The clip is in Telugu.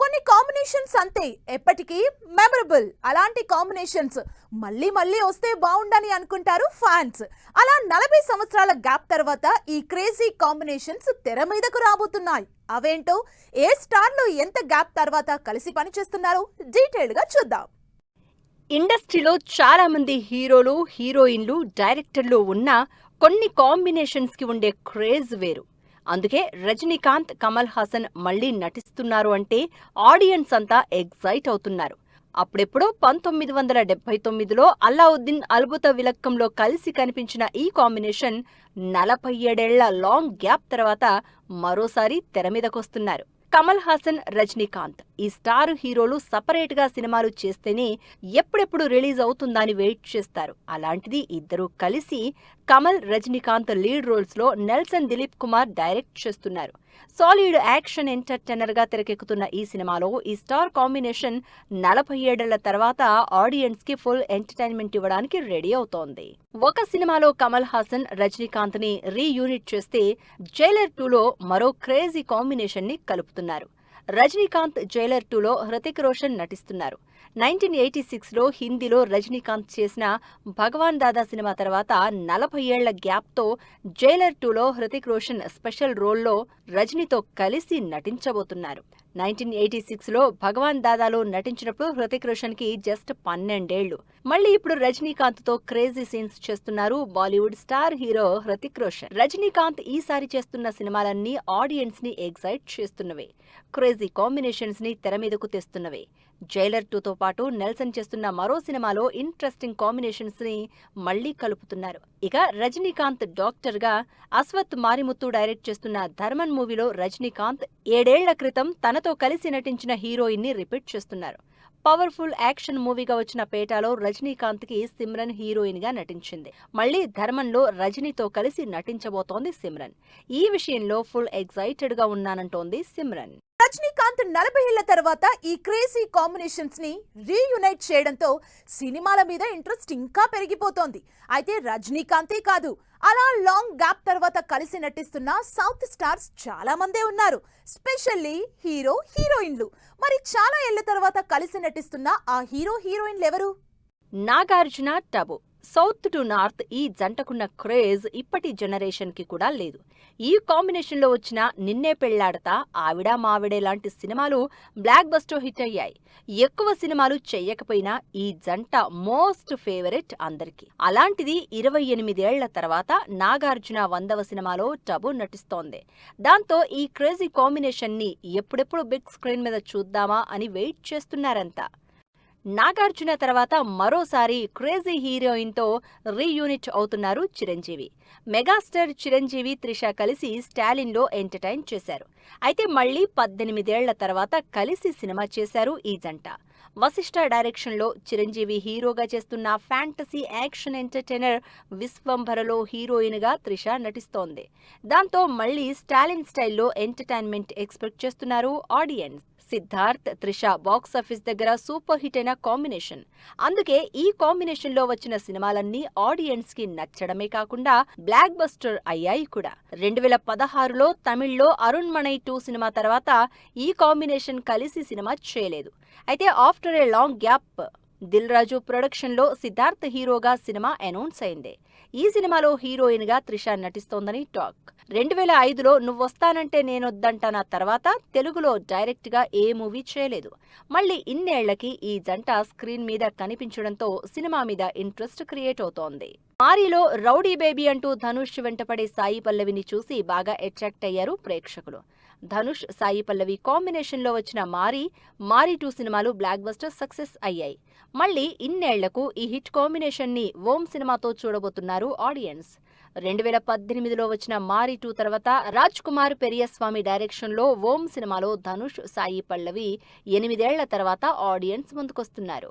కొన్ని కాంబినేషన్స్ అంతే ఎప్పటికీ మెమరబుల్. అలాంటి కాంబినేషన్స్ మళ్ళీ మళ్ళీ వస్తే బాగుండని అనుకుంటారు ఫ్యాన్స్. అలా 40 సంవత్సరాల గ్యాప్ తర్వాత ఈ క్రేజీ కాంబినేషన్స్ తెర మీదకు రాబోతున్నాయి. అవేంటో, ఏ స్టార్లు ఎంత గ్యాప్ తర్వాత కలిసి పనిచేస్తున్నారో డీటెయిల్డ్ గా చూద్దాం. ఇండస్ట్రీలో చాలా మంది హీరోలు, హీరోయిన్లు, డైరెక్టర్లు ఉన్న కొన్ని కాంబినేషన్స్ కి ఉండే క్రేజ్ వేరు. అందుకే రజనీకాంత్, కమల్ హాసన్ మళ్లీ నటిస్తున్నారు అంటే ఆడియన్స్ అంతా ఎగ్జైట్ అవుతున్నారు. అప్పుడెప్పుడో 1979లో అల్లావుద్దీన్ అద్భుత విలక్కంలో కలిసి కనిపించిన ఈ కాంబినేషన్ 47 ఏళ్ల లాంగ్ గ్యాప్ తర్వాత మరోసారి తెర మీదకొస్తున్నారు. కమల్ హాసన్, రజనీకాంత్ ఈ స్టార్ హీరోలు సపరేట్ గా సినిమాలు చేస్తేనే ఎప్పుడెప్పుడు రిలీజ్ అవుతుందా అని వెయిట్ చేస్తారు. అలాంటిది ఇద్దరు కలిసి కమల్, రజనీకాంత్ లీడ్ రోల్స్ లో నెల్సన్ దిలీప్ కుమార్ డైరెక్ట్ చేస్తున్నారు. సాలిడ్ యాక్షన్ ఎంటర్టైనర్ గా తెరకెక్కుతున్న ఈ సినిమాలో ఈ స్టార్ కాంబినేషన్ 47 ఏళ్ల తర్వాత ఆడియన్స్ కి ఫుల్ ఎంటర్టైన్మెంట్ ఇవ్వడానికి రెడీ అవుతోంది. ఒక సినిమాలో కమల్ హాసన్, రజనీకాంత్ ని రీయూనిట్ చేస్తే జైలర్ 2లో మరో క్రేజీ కాంబినేషన్ ని కలుపుతున్నారు. రజనీకాంత్ జైలర్ 2లో హృతిక్ రోషన్ నటిస్తున్నారు. 1986లో హిందీలో రజనీకాంత్ చేసిన భగవాన్ దాదా సినిమా తర్వాత 40 ఏళ్ల గ్యాప్తో జైలర్ 2లో హృతిక్ రోషన్ స్పెషల్ రోల్లో రజనీతో కలిసి నటించబోతున్నారు. 1986లో భగవాన్ దాదాలో నటించినప్పుడు హృతిక్ రోషన్ కి జస్ట్ 12 ఏళ్లు. మళ్లీ ఇప్పుడు రజనీకాంత్ తో క్రేజీ సీన్స్ చేస్తున్నారు బాలీవుడ్ స్టార్ హీరో హృతిక్ రోషన్. రజనీకాంత్ ఈసారి చేస్తున్న సినిమాలన్నీ ఆడియన్స్ ని ఎగ్జైట్ చేస్తున్నవే, క్రేజీ కాంబినేషన్స్ ని తెర మీదకు తెస్తున్నవే. జైలర్ 2తో పాటు నెల్సన్ చేస్తున్న మరో సినిమాలో ఇంట్రెస్టింగ్ కాంబినేషన్స్ ని మళ్లీ కలుపుతున్నారు. ఇక రజనీకాంత్ డాక్టర్ గా అశ్వత్ మారిముత్తు డైరెక్ట్ చేస్తున్న ధర్మన్ మూవీలో రజనీకాంత్ 7 ఏళ్ల క్రితం తనతో కలిసి నటించిన హీరోయిన్ ని రిపీట్ చేస్తున్నారు. పవర్ఫుల్ యాక్షన్ మూవీగా వచ్చిన పేటాలో రజనీకాంత్ కి సిమ్రన్ హీరోయిన్ గా నటించింది. మళ్లీ ధర్మన్లో రజనీతో కలిసి నటించబోతోంది సిమ్రన్. ఈ విషయంలో ఫుల్ ఎగ్జైటెడ్ గా ఉన్నానంటోంది సిమ్రన్. రజనీకాంత్ 40 ఏళ్ల తర్వాత ఈ క్రేజీ కాంబినేషన్స్ ని రీయునైట్ చేయడంతో సినిమాల మీద ఇంట్రెస్ట్ ఇంకా పెరిగిపోతోంది. అయితే రజనీకాంతే కాదు, అలా లాంగ్ గ్యాప్ తర్వాత కలిసి నటిస్తున్న సౌత్ స్టార్స్ చాలా మందే ఉన్నారు. స్పెషల్లీ హీరో, హీరోయిన్లు. మరి చాలా ఏళ్ల తర్వాత కలిసి నటిస్తున్న ఆ హీరో, హీరోయిన్లు ఎవరు? Nagarjuna, Tabu. South to north ఈ జంటకున్న క్రేజ్ ఇప్పటి జనరేషన్ కి కూడా లేదు. ఈ కాంబినేషన్ లో వచ్చిన నిన్నే పెళ్లాడతా, ఆవిడా మావిడే లాంటి సినిమాలు బ్లాక్ బస్టర్ హిట్ అయ్యాయి. ఎక్కువ సినిమాలు చెయ్యకపోయినా ఈ జంట మోస్ట్ ఫేవరెట్ అందరికి. అలాంటిది 28 ఏళ్ల తర్వాత నాగార్జున 100వ సినిమాలో టబు నటిస్తోంది. దాంతో ఈ క్రేజీ కాంబినేషన్ ని ఎప్పుడెప్పుడు బిగ్ స్క్రీన్ మీద చూద్దామా అని వెయిట్ చేస్తున్నారంతా. నాగార్జున తర్వాత మరోసారి క్రేజీ హీరోయిన్ తో రీయూనిట్ అవుతున్నారు చిరంజీవి. మెగాస్టార్ చిరంజీవి, త్రిష కలిసి స్టాలిన్లో ఎంటర్టైన్ చేశారు. అయితే మళ్లీ 18 ఏళ్ల తర్వాత కలిసి సినిమా చేశారు ఈ జంట. వశిష్ఠ డైరెక్షన్లో చిరంజీవి హీరోగా చేస్తున్న ఫ్యాంటసీ యాక్షన్ ఎంటర్టైనర్ విశ్వంభరలో హీరోయిన్ గా త్రిష నటిస్తోంది. దాంతో మళ్లీ స్టాలిన్ స్టైల్లో ఎంటర్టైన్మెంట్ ఎక్స్పెక్ట్ చేస్తున్నారు ఆడియన్స్. సిద్ధార్థ్, త్రిష బాక్సాఫీస్ దగ్గర సూపర్ హిట్ అయిన కాంబినేషన్. అందుకే ఈ కాంబినేషన్ లో వచ్చిన సినిమాలన్నీ ఆడియన్స్ కి నచ్చడమే కాకుండా బ్లాక్ బస్టర్ అయ్యాయి కూడా. 2016లో తమిళ్లో అరుణ్ మణై 2 సినిమా తర్వాత ఈ కాంబినేషన్ కలిసి సినిమా చేయలేదు. అయితే after a long gap Dil Raju production లో సిద్ధార్థ్ హీరోగా సినిమా అనౌన్స్ అయింది. ఈ సినిమాలో హీరోయిన్ గా త్రిష నటిస్తోందని టాక్. 2005లో నువ్వొస్తానంటే నేనొద్దంటానా తర్వాత తెలుగులో డైరెక్ట్ గా ఏ మూవీ చేయలేదు. మళ్లీ ఇన్నేళ్లకి ఈ జంట స్క్రీన్ మీద కనిపించడంతో సినిమా మీద ఇంట్రెస్ట్ క్రియేట్ అవుతోంది. మారీలో రౌడీ బేబీ అంటూ ధనుష్ వెంటపడే సాయి పల్లవిని చూసి బాగా అట్రాక్ట్ అయ్యారు ప్రేక్షకులు. ధనుష్, సాయి పల్లవి కాంబినేషన్ లో వచ్చిన మారీ 2 సినిమాలు బ్లాక్ బస్టర్ సక్సెస్ అయ్యాయి. మళ్లీ ఇన్నేళ్లకు ఈ హిట్ కాంబినేషన్ ని ఓం సినిమాతో చూడబోతున్నారు ఆడియన్స్. 2018లో వచ్చిన మారీ 2 తర్వాత రాజ్ కుమార్ పెరియస్వామి డైరెక్షన్ లో ఓం సినిమాలో ధనుష్, సాయి పల్లవి 8 ఏళ్ల తర్వాత ఆడియన్స్ ముందుకొస్తున్నారు.